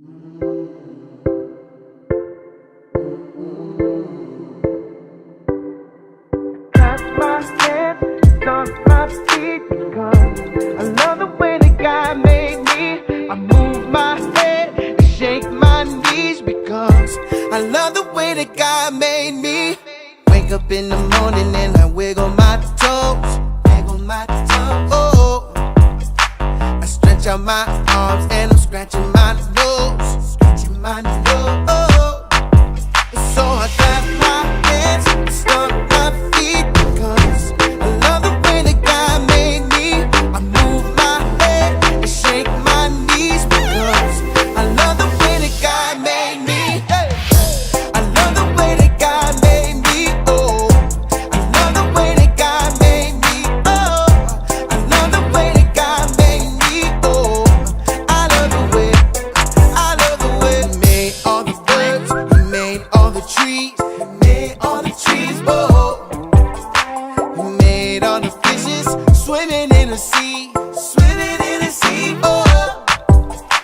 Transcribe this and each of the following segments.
Touch my head, stomp my feet, because I love the way that God made me. I move my head and shake my knees, because I love the way that God made me. Wake up in the morning and I wiggle my toes, oh. I stretch out my arms and I'm scratching my nose, oh. So I clap my hands, stomp my feet, because I love the way that God made me. I move my head and shake my knees, because I love the way that God made me. I love the way that God made me. Oh, I love the way that God made me. Oh, I love the way that God made me. Oh, I love the way. I love the way He made all the birds, He made all the trees, He made all the trees, oh. He made all the fishes swimming in the sea, oh.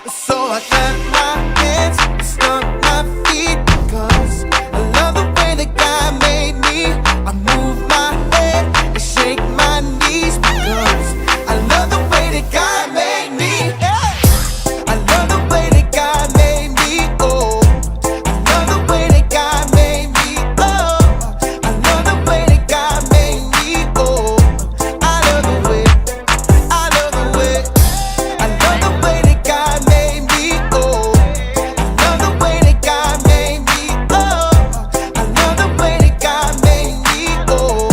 So I clap my hands, stomp my feet, because I love the way that God made me. I move my head and shake my knees, because I love the way that God made me. I love the way that God made me. Oh, I love the way that God made me. Oh, I love the way that God made me. Oh, I love the way. I love the way. I love the way that God made me. Oh, I love the way that God made me. Oh, I love the way that God made me. Oh,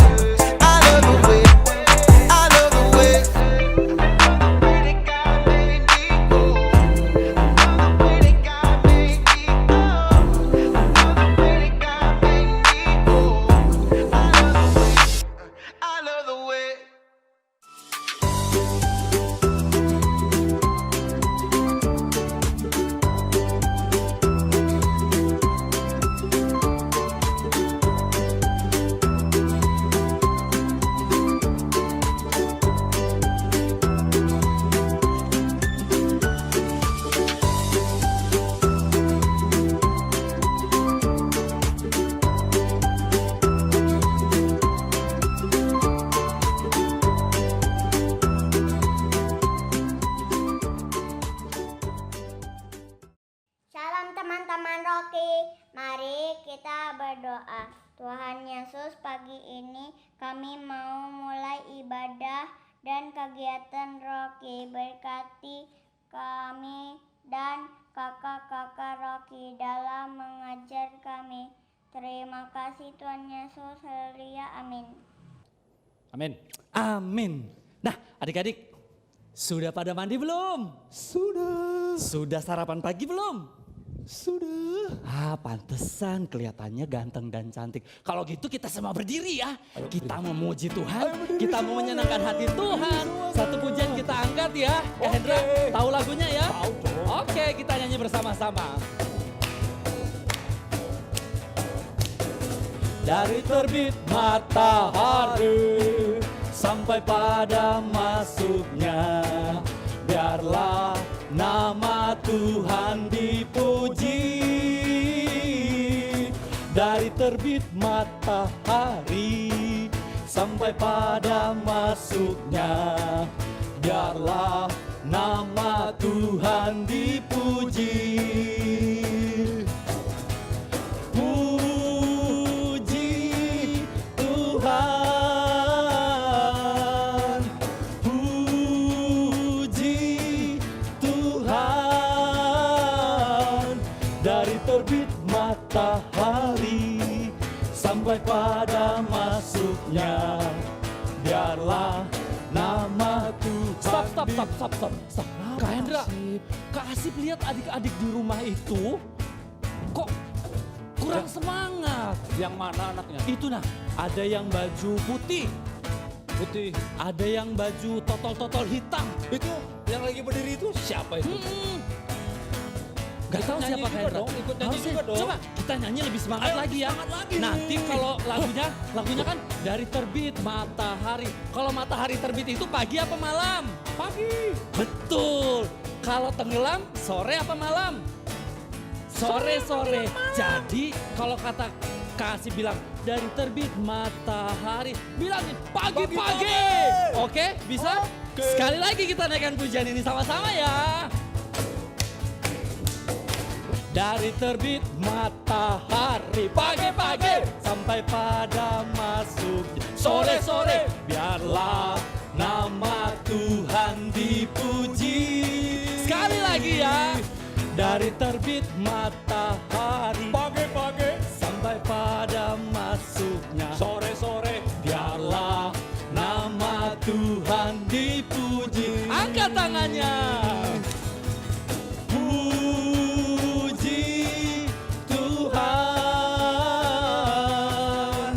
I love the way. I love the way. That God made me. Oh. I love the way. Salam teman-teman Rocky, mari kita berdoa. Tuhan Yesus, pagi ini kami mau mulai ibadah dan kegiatan Rocky. Berkati kami dan kakak-kakak Rocky dalam mengajar kami. Terima kasih Tuhan Yesus, haleluya, amin. Amin. Amin. Nah, adik-adik, sudah pada mandi belum? Sudah. Sudah sarapan pagi belum? Sudah. Pantesan kelihatannya ganteng dan cantik. Kalau gitu kita semua berdiri ya. Kita memuji Tuhan, kita mau menyenangkan hati Tuhan. Satu pujian kita angkat ya. Kak Hendra, tahu lagunya ya? Oke, kita nyanyi bersama-sama. Dari terbit matahari sampai pada masuknya, biarlah nama Tuhan dipuji. Dari terbit matahari sampai pada masuknya, biarlah nama Tuhan dipuji. Puji Tuhan, puji Tuhan. Dari terbit matahari sampai pada masuknya, biarlah nama Tuhan. Stop. Kak Hendra, Kak Asif lihat adik-adik di rumah itu kok kurang semangat. Yang mana anaknya? Itu nah, ada yang baju putih, ada yang baju totol-totol hitam. Itu yang lagi berdiri itu siapa itu? Gak tahu Nyanyi siapa juga Kak Hendra. dong, ikut nyanyi Harusnya. juga dong. Coba kita nyanyi lebih semangat Ayo, lagi ya. semangat lagi. Nanti kalau lagunya kan dari terbit matahari. Kalau matahari terbit itu pagi apa malam? Pagi. Betul. Kalau tenggelam sore apa malam? Sore-sore. Jadi kalau kata kasih bilang dari terbit matahari, bilangin pagi-pagi. Oke, bisa? Sekali lagi kita naikkan pujian ini sama-sama ya. Dari terbit matahari pagi-pagi sampai pada masuk sore-sore, biarlah nama Tuhan dipuji. Sekali lagi ya. Dari terbit matahari Pagi-pagi, sampai pada masuknya sore-sore, biarlah nama Tuhan dipuji. Angkat tangannya. Puji Tuhan,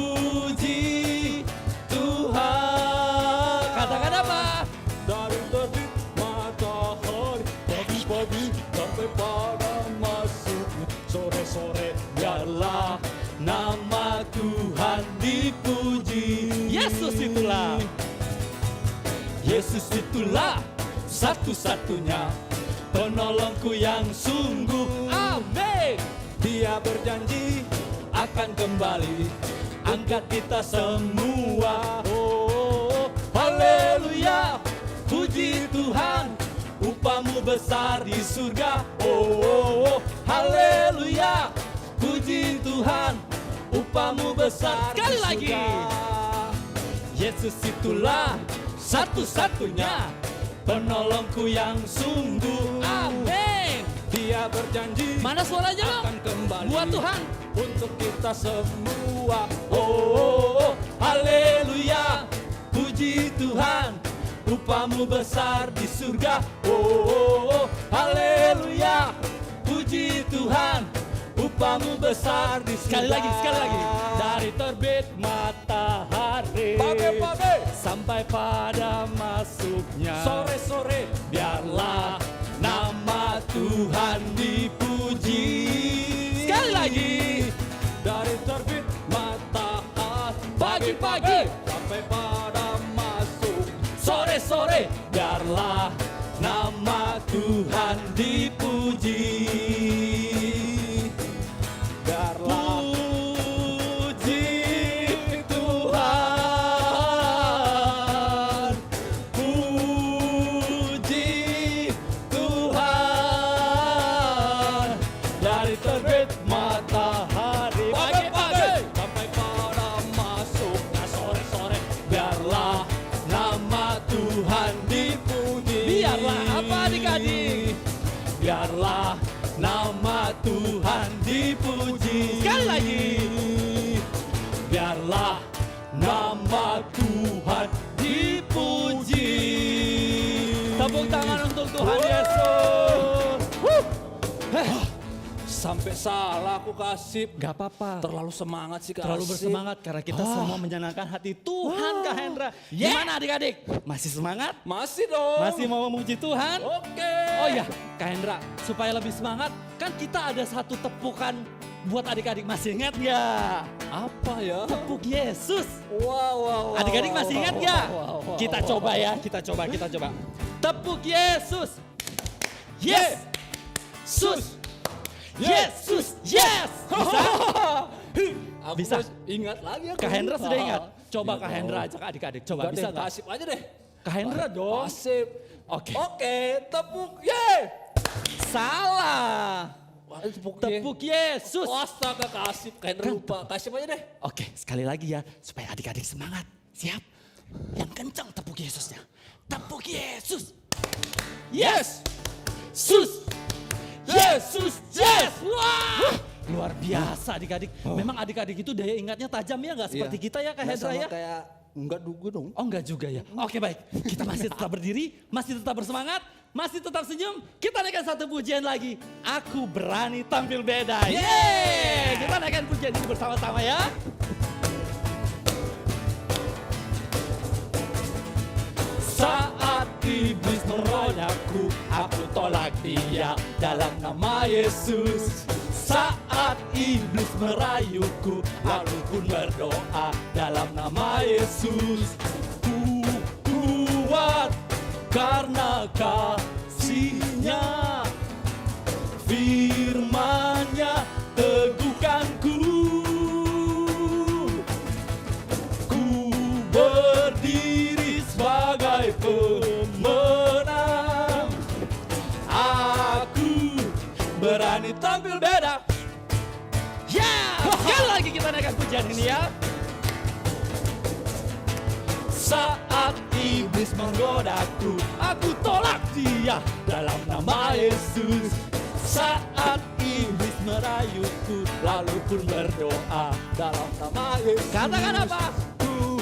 puji Tuhan. Katakan apa? dari terbit matahari, pagi-pagi sampai pada masuknya sore-sore, Biarlah nama Tuhan dipuji. Yesus itulah satu-satunya penolongku yang sungguh. Amin. Dia berjanji Akan kembali angkat kita semua. Oh, haleluya. Puji Tuhan, upamu besar di surga. Oh, haleluya. Puji Tuhan, upamu besar. Sekali lagi. Yesus itulah satu-satunya penolongku yang sungguh. Amin. Dia berjanji Mana suaranya lo? akan kembali Buat Tuhan. untuk kita semua. Oh, haleluya. Puji Tuhan, upamu besar di surga. Oh, haleluya. Puji Tuhan, upamu besar di surga. Sekali lagi. Dari terbit matahari Pagi-pagi, sampai pada masuknya sore-sore, biarlah nama Tuhan dipuji. Sekali lagi. dari terbit matahari, Pagi-pagi sampai pada masuk sore-sore, biarlah nama Tuhan dipuji. biarlah Puji Tuhan, puji Tuhan. Dari terbit matahari pagi-pagi sampai pada masuk sore-sore, biarlah nama Tuhan dipuji. Biarlah apa adik-adik? Biarlah nama Tuhan dipuji. Sekali lagi. Biarlah nama Tuhan dipuji. Tepuk tangan untuk Tuhan Yesus. sampai salah aku kasih. Gak apa-apa. Terlalu semangat sih kasih. Terlalu bersemangat karena kita semua menyenangkan hati Tuhan, Kak Hendra. Gimana adik-adik? Masih semangat? Masih dong. Masih mau memuji Tuhan? Oke. Oh ya, Kak Hendra, supaya lebih semangat, kan kita ada satu tepukan buat adik-adik. Masih ingat ya? Apa ya? Tepuk Yesus. Wow. Adik-adik masih ingat ya? Wow. Kita coba ya, kita coba. Tepuk Yesus. Yes. Sus. Yesus. Yes. Aku Bisa? masih ingat lagi aku. Kak Hendra sudah ingat? Coba Iya Kak Hendra dong. ajak adik-adik. Coba Enggak bisa deh, nggak? Kasih aja deh. Kak Hendra dong. Kasih. Oke. Oke, tepuk. Yeay. Salah. Wah, tepuk. Tepuk Yesus. Astaga, kasih. Kak Hendra lupa. Kasih aja deh. Oke, sekali lagi ya, supaya adik-adik semangat. Siap? Yang kencang tepuk Yesusnya. Tepuk Yesus. Yes. Sus. Yesus. Yes. Wah. Luar biasa adik-adik. Memang adik-adik itu daya ingatnya tajam ya, nggak seperti kita ya Kak Nggak Hendra sama ya? kayak enggak dugu dong. Oh enggak juga ya. Oke baik, kita masih tetap berdiri, masih tetap bersemangat, masih tetap senyum. Kita naikkan satu pujian lagi. Aku berani tampil beda. Yeay! Kita naikkan pujian ini bersama-sama ya. Saat iblis meroyakku, aku tolak dia dalam nama Yesus. Saat iblis merayuku, aku pun berdoa dalam nama Yesus. Kuat karena kasih-Nya. firman-Nya teguhkanku. Ku berdiri sebagai pemenang. Aku berani tampil beda. Ya, sekali lagi kita naikkan pujian ini ya. Saat iblis menggodaku, aku tolak dia dalam nama Yesus. Saat iblis merayuku, lalu pun berdoa dalam nama Yesus. Katakan apa? Ku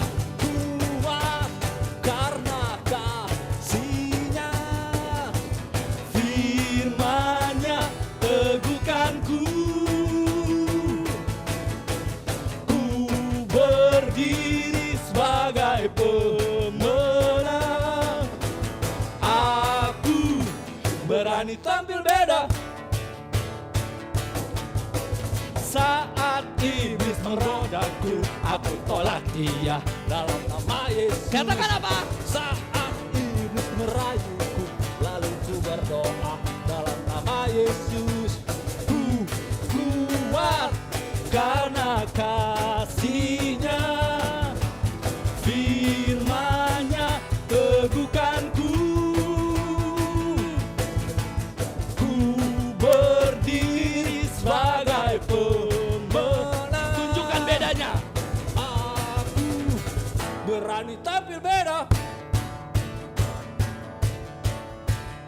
kuat karena kasih-Nya, firman-Nya teguhkanku. Ku berdiri sebagai pemenang. Aku berani tampil beda. Saat iblis merodaku, aku tolak dia dalam nama Yesus. Katakan apa? Saat iblis merayuku, lalu ku berdoa dalam nama Yesus. Ku kuat karena kasih-Nya, firman-Nya teguhkanku. Ku berdiri sebagai pemenang. Tunjukkan bedanya. Aku berani tampil beda.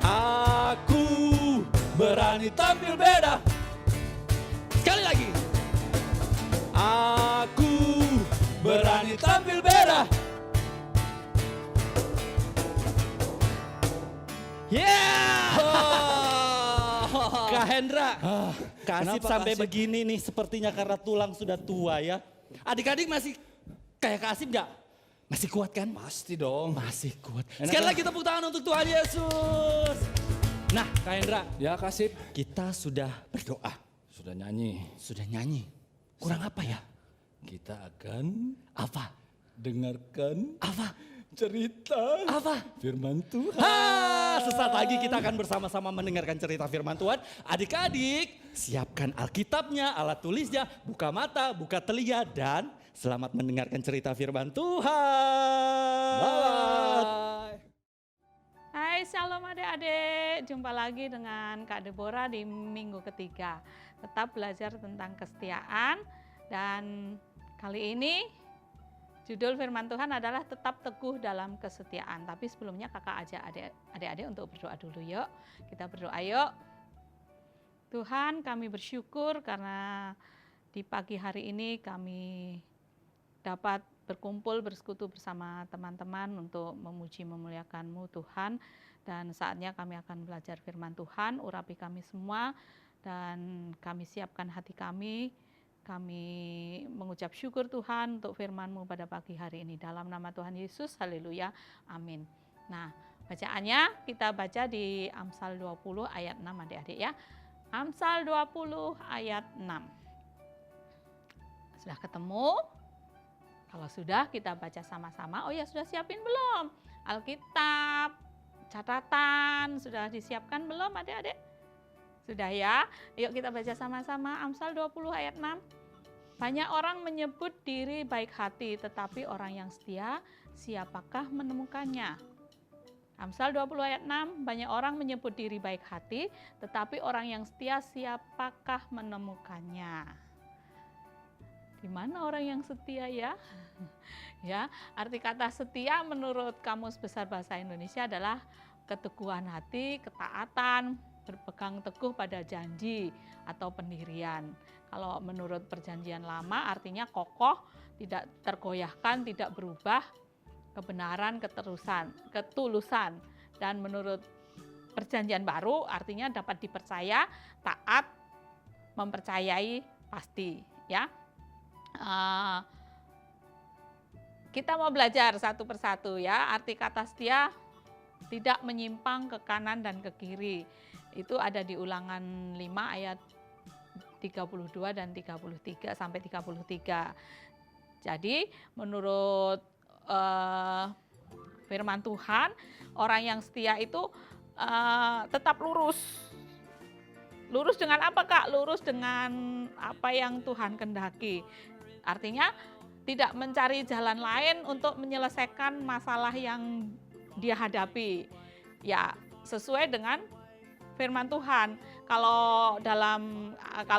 Aku berani tampil beda. Sekali lagi. Aku berani tampil beda. Yeah! Kak Hendra, Kak Asip Kenapa, sampai Kak Asip? begini nih sepertinya karena tulang sudah tua ya. Adik-adik masih kayak Kak Asip gak? Masih kuat kan? Pasti dong. Masih kuat. Enak Sekali lah. lagi tepuk tangan untuk Tuhan Yesus. Nah Kak Hendra, Ya Kasip. kita sudah berdoa, Sudah nyanyi. sudah nyanyi. Kurang apa ya? Kita akan Apa? dengarkan Apa? cerita Apa? firman Tuhan. Sesaat lagi kita akan bersama-sama mendengarkan cerita firman Tuhan. Adik-adik, siapkan Alkitabnya, alat tulisnya, buka mata, buka telinga, dan selamat mendengarkan cerita firman Tuhan. Bye. Hai, shalom adik-adik. Jumpa lagi dengan Kak Deborah di minggu ketiga. Tetap belajar tentang kesetiaan dan kali ini judul firman Tuhan adalah tetap teguh dalam kesetiaan. Tapi sebelumnya kakak ajak adik-adik untuk berdoa dulu yuk. Kita berdoa yuk. Tuhan, kami bersyukur karena di pagi hari ini kami dapat berkumpul bersekutu bersama teman-teman untuk memuji memuliakan-Mu Tuhan. Dan saatnya kami akan belajar firman Tuhan, urapi kami semua dan kami siapkan hati kami. Kami mengucap syukur Tuhan untuk firman-Mu pada pagi hari ini. Dalam nama Tuhan Yesus, haleluya, amin. Nah, bacaannya kita baca di Amsal 20 ayat 6 adik-adik ya. Amsal 20 ayat 6. Sudah ketemu? Kalau sudah kita baca sama-sama. Oh ya, sudah siapin belum? Alkitab, catatan, sudah disiapkan belum adik-adik? Sudah ya? Yuk kita baca sama-sama Amsal 20 ayat 6. Banyak orang menyebut diri baik hati, tetapi orang yang setia, siapakah menemukannya? Amsal 20 ayat 6. Banyak orang menyebut diri baik hati, tetapi orang yang setia, siapakah menemukannya? Di mana orang yang setia ya? Ya, arti kata setia menurut Kamus Besar Bahasa Indonesia adalah keteguhan hati, ketaatan, berpegang teguh pada janji atau pendirian. Kalau menurut Perjanjian Lama artinya kokoh, tidak tergoyahkan, tidak berubah, kebenaran, ketulusan. Dan menurut Perjanjian Baru artinya dapat dipercaya, taat, mempercayai, pasti. Ya, kita mau belajar satu persatu ya. Arti kata setia tidak menyimpang ke kanan dan ke kiri. Itu ada di Ulangan 5 ayat 32 dan 33 sampai 33. Jadi menurut firman Tuhan, orang yang setia itu tetap lurus. Lurus dengan apa Kak? Lurus dengan apa yang Tuhan kehendaki. Artinya tidak mencari jalan lain untuk menyelesaikan masalah yang dia hadapi. Ya, sesuai dengan firman Tuhan. Kalau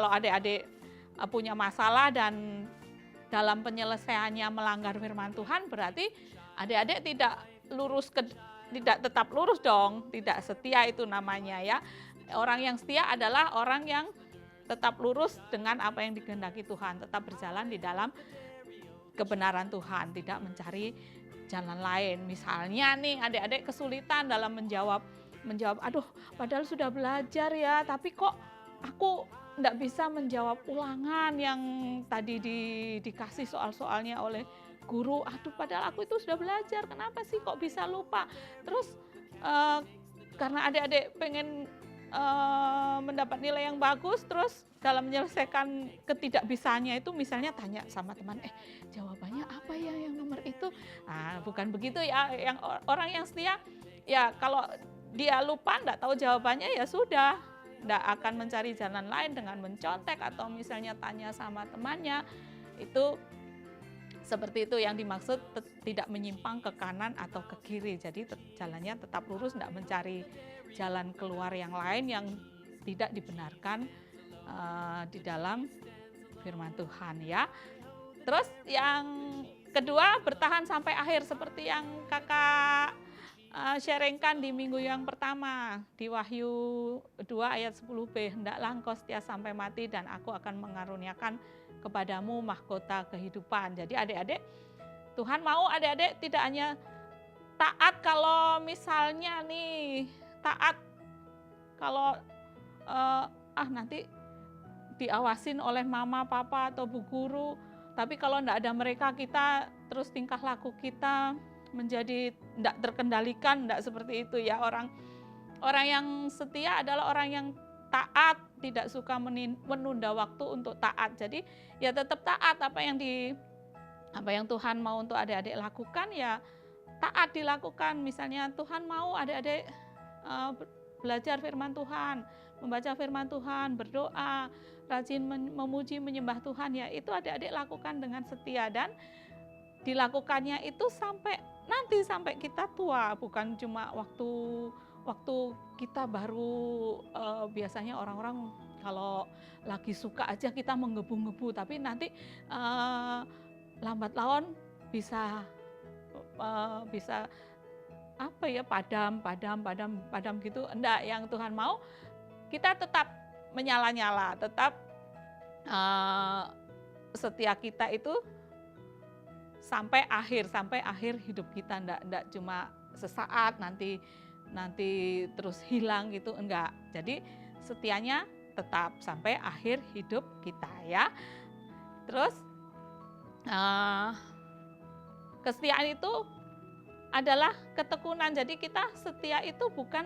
adik-adik punya masalah dan dalam penyelesaiannya melanggar firman Tuhan, berarti adik-adik tidak tetap lurus dong, tidak setia itu namanya ya. Orang yang setia adalah orang yang tetap lurus dengan apa yang dikehendaki Tuhan, tetap berjalan di dalam kebenaran Tuhan, tidak mencari jalan lain. Misalnya nih adik-adik kesulitan dalam menjawab, aduh padahal sudah belajar ya, tapi kok aku enggak bisa menjawab ulangan yang tadi dikasih soal-soalnya oleh guru. Aduh padahal aku itu sudah belajar, kenapa sih kok bisa lupa? Terus karena adik-adik pengen mendapat nilai yang bagus, terus dalam menyelesaikan ketidakbisaannya itu misalnya tanya sama teman, jawabannya apa ya yang nomor itu? Nah, bukan begitu ya, yang orang yang setia ya kalau dia lupa enggak tahu jawabannya ya sudah, enggak akan mencari jalan lain dengan mencontek atau misalnya tanya sama temannya. Itu seperti itu yang dimaksud tidak menyimpang ke kanan atau ke kiri. Jadi jalannya tetap lurus, enggak mencari jalan keluar yang lain yang tidak dibenarkan di dalam firman Tuhan ya. Terus yang kedua, bertahan sampai akhir seperti yang kakak sharingkan di minggu yang pertama di Wahyu 2 ayat 10b, hendaklah engkau setia sampai mati dan aku akan mengaruniakan kepadamu mahkota kehidupan. Jadi adik-adik, Tuhan mau adik-adik tidak hanya taat kalau misalnya nih, taat kalau nanti diawasin oleh mama, papa atau bu guru, tapi kalau enggak ada mereka kita terus tingkah laku kita menjadi tidak terkendalikan, tidak seperti itu ya. Orang yang setia adalah orang yang taat, tidak suka menunda waktu untuk taat. Jadi ya tetap taat, apa yang Tuhan mau untuk adik-adik lakukan ya taat dilakukan. Misalnya Tuhan mau adik-adik belajar firman Tuhan, membaca firman Tuhan, berdoa, rajin memuji menyembah Tuhan, ya itu adik-adik lakukan dengan setia dan dilakukannya itu sampai kita tua, bukan cuma waktu kita baru biasanya orang-orang kalau lagi suka aja kita menggebu-gebu, tapi nanti lambat laun bisa apa ya, padam gitu. Enggak, yang Tuhan mau kita tetap menyala-nyala, tetap setia kita itu sampai akhir hidup kita. Enggak cuma sesaat nanti terus hilang gitu, enggak. Jadi setianya tetap sampai akhir hidup kita ya. Terus kesetiaan itu adalah ketekunan. Jadi kita setia itu bukan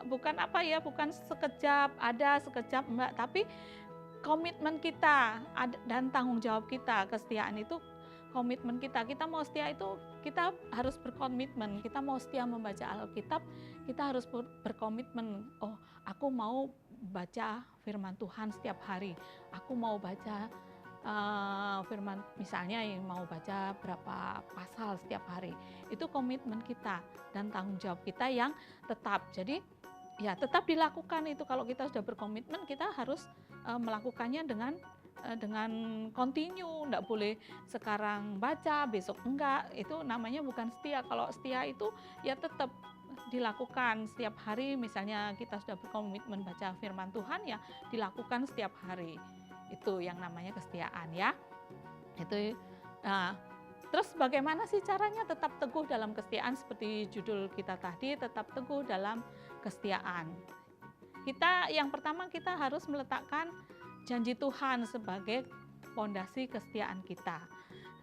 bukan sekejap ada, sekejap enggak, tapi komitmen kita dan tanggung jawab kita. Kesetiaan itu komitmen kita. Kita mau setia itu kita harus berkomitmen. Kita mau setia membaca Alkitab, kita harus berkomitmen. Oh, aku mau baca firman Tuhan setiap hari. Aku mau baca firman, misalnya yang mau baca berapa pasal setiap hari. Itu komitmen kita dan tanggung jawab kita yang tetap. Jadi ya tetap dilakukan itu. Kalau kita sudah berkomitmen, kita harus melakukannya dengan continue. Enggak boleh sekarang baca, besok enggak. Itu namanya bukan setia. Kalau setia itu ya tetap dilakukan setiap hari. Misalnya kita sudah berkomitmen baca firman Tuhan, ya dilakukan setiap hari. Itu yang namanya kesetiaan ya. Itu terus bagaimana sih caranya tetap teguh dalam kesetiaan? Seperti judul kita tadi, tetap teguh dalam kesetiaan. Yang pertama kita harus meletakkan janji Tuhan sebagai fondasi kesetiaan kita.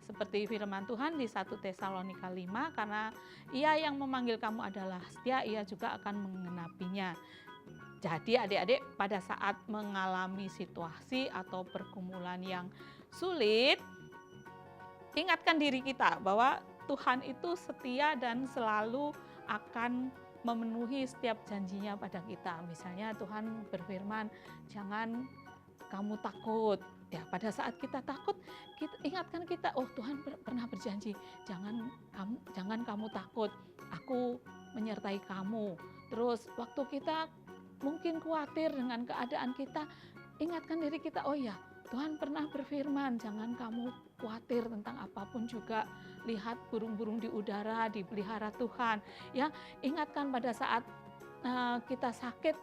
Seperti firman Tuhan di 1 Tesalonika 5, karena Ia yang memanggil kamu adalah setia, Ia juga akan menggenapinya. Jadi adik-adik pada saat mengalami situasi atau pergumulan yang sulit, ingatkan diri kita bahwa Tuhan itu setia dan selalu akan memenuhi setiap janjinya pada kita. Misalnya Tuhan berfirman, jangan kamu takut. Ya, pada saat kita takut, ingatkan kita, oh Tuhan pernah berjanji, jangan kamu takut, aku menyertai kamu. Terus waktu kita mungkin khawatir dengan keadaan kita, ingatkan diri kita, oh ya, Tuhan pernah berfirman, jangan kamu khawatir tentang apapun juga. Lihat burung-burung di udara, dipelihara Tuhan. Ya, ingatkan pada saat kita sakit,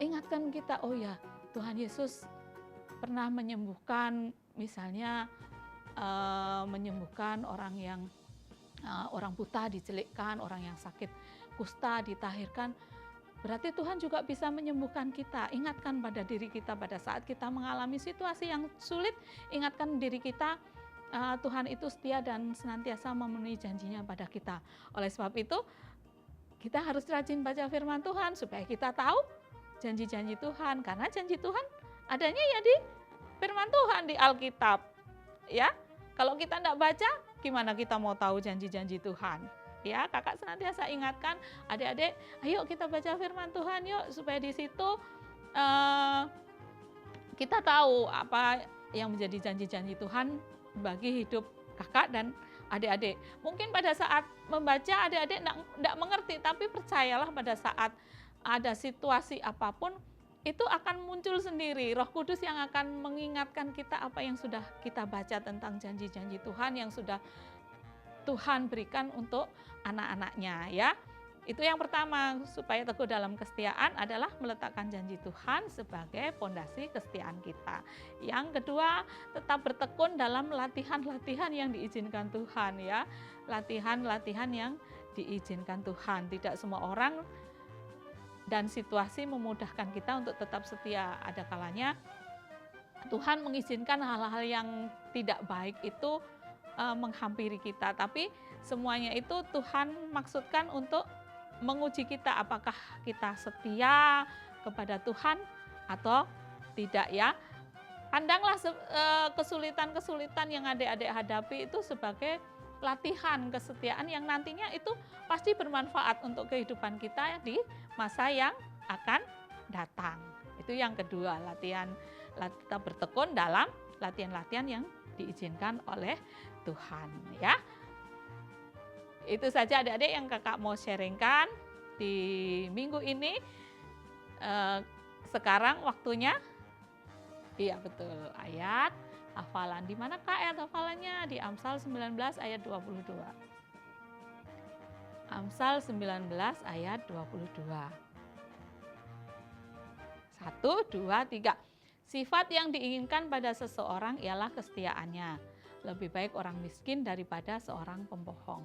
ingatkan kita, oh ya, Tuhan Yesus pernah menyembuhkan, misalnya menyembuhkan orang buta dicelikkan, orang yang sakit kusta ditahirkan. Berarti Tuhan juga bisa menyembuhkan kita. Ingatkan pada diri kita pada saat kita mengalami situasi yang sulit, ingatkan diri kita, Tuhan itu setia dan senantiasa memenuhi janjinya pada kita. Oleh sebab itu, kita harus rajin baca firman Tuhan supaya kita tahu janji-janji Tuhan. Karena janji Tuhan adanya ya di firman Tuhan, di Alkitab. Ya, kalau kita tidak baca, gimana kita mau tahu janji-janji Tuhan? Ya, kakak senantiasa ingatkan adik-adik, ayo kita baca firman Tuhan yuk, supaya di situ kita tahu apa yang menjadi janji-janji Tuhan bagi hidup kakak dan adik-adik. Mungkin pada saat membaca adik-adik tidak mengerti, tapi percayalah pada saat ada situasi apapun, itu akan muncul sendiri Roh Kudus yang akan mengingatkan kita apa yang sudah kita baca tentang janji-janji Tuhan yang sudah Tuhan berikan untuk anak-anaknya, ya. Itu yang pertama, supaya teguh dalam kesetiaan adalah meletakkan janji Tuhan sebagai fondasi kesetiaan kita. Yang kedua, tetap bertekun dalam latihan-latihan yang diizinkan Tuhan, ya. Latihan-latihan yang diizinkan Tuhan. Tidak semua orang dan situasi memudahkan kita untuk tetap setia. Ada kalanya Tuhan mengizinkan hal-hal yang tidak baik itu menghampiri kita, tapi semuanya itu Tuhan maksudkan untuk menguji kita apakah kita setia kepada Tuhan atau tidak, ya. Pandanglah kesulitan-kesulitan yang adik-adik hadapi itu sebagai latihan kesetiaan yang nantinya itu pasti bermanfaat untuk kehidupan kita di masa yang akan datang. Itu yang kedua, kita bertekun dalam latihan-latihan yang diizinkan oleh Tuhan, ya. Itu saja adik-adik yang kakak mau sharingkan di minggu ini. Sekarang waktunya, iya betul, ayat hafalan. Di mana kak ayat hafalannya? Di Amsal 19 ayat 22. Amsal 19 ayat 22. 1, 2, 3. Sifat yang diinginkan pada seseorang ialah kesetiaannya. Lebih baik orang miskin daripada seorang pembohong.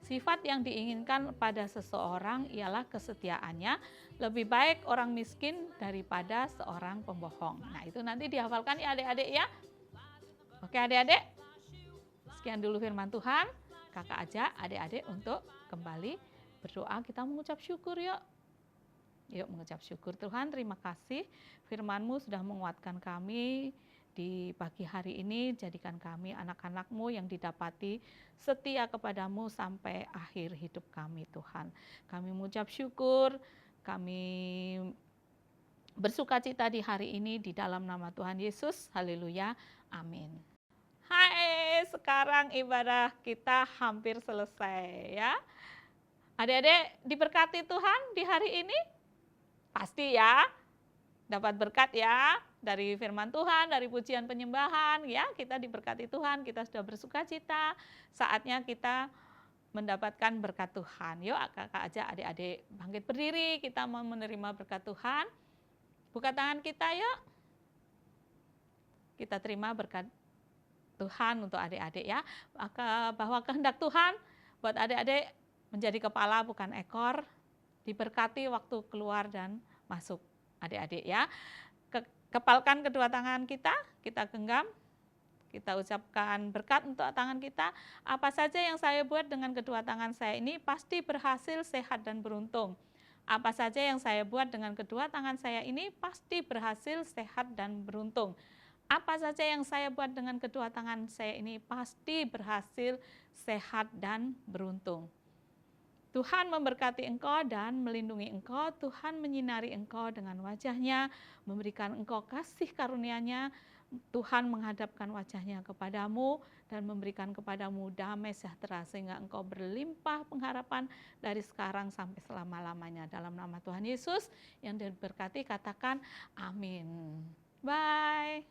Sifat yang diinginkan pada seseorang ialah kesetiaannya. Lebih baik orang miskin daripada seorang pembohong. Nah, itu nanti dihafalkan ya adik-adik, ya. Oke adik-adik, sekian dulu firman Tuhan. Kakak ajak adik-adik untuk kembali berdoa. Kita mengucap syukur yuk. Yuk mengucap syukur. Tuhan, terima kasih firman-Mu sudah menguatkan kami di pagi hari ini. Jadikan kami anak-anak-Mu yang didapati setia kepadamu sampai akhir hidup kami, Tuhan. Kami mengucap syukur, kami bersuka cita di hari ini di dalam nama Tuhan Yesus. Haleluya, amin. Hai, sekarang ibadah kita hampir selesai, ya. Adik-adik diberkati Tuhan di hari ini? Pasti ya, dapat berkat ya dari firman Tuhan, dari pujian penyembahan, ya kita diberkati Tuhan, kita sudah bersuka cita, saatnya kita mendapatkan berkat Tuhan. Yuk kakak ajak adik-adik bangkit berdiri, kita mau menerima berkat Tuhan. Buka tangan kita yuk. Kita terima berkat Tuhan untuk adik-adik ya, bahwa kehendak Tuhan buat adik-adik menjadi kepala bukan ekor, diberkati waktu keluar dan masuk adik-adik ya. Kepalkan kedua tangan kita genggam, kita ucapkan berkat untuk tangan kita. Apa saja yang saya buat dengan kedua tangan saya ini pasti berhasil, sehat dan beruntung. Apa saja yang saya buat dengan kedua tangan saya ini pasti berhasil, sehat dan beruntung. Apa saja yang saya buat dengan kedua tangan saya ini pasti berhasil, sehat dan beruntung. Tuhan memberkati engkau dan melindungi engkau. Tuhan menyinari engkau dengan wajah-Nya, memberikan engkau kasih karunia-Nya. Tuhan menghadapkan wajah-Nya kepadamu dan memberikan kepadamu damai sejahtera sehingga engkau berlimpah pengharapan dari sekarang sampai selama-lamanya. Dalam nama Tuhan Yesus yang diberkati katakan amin. Bye.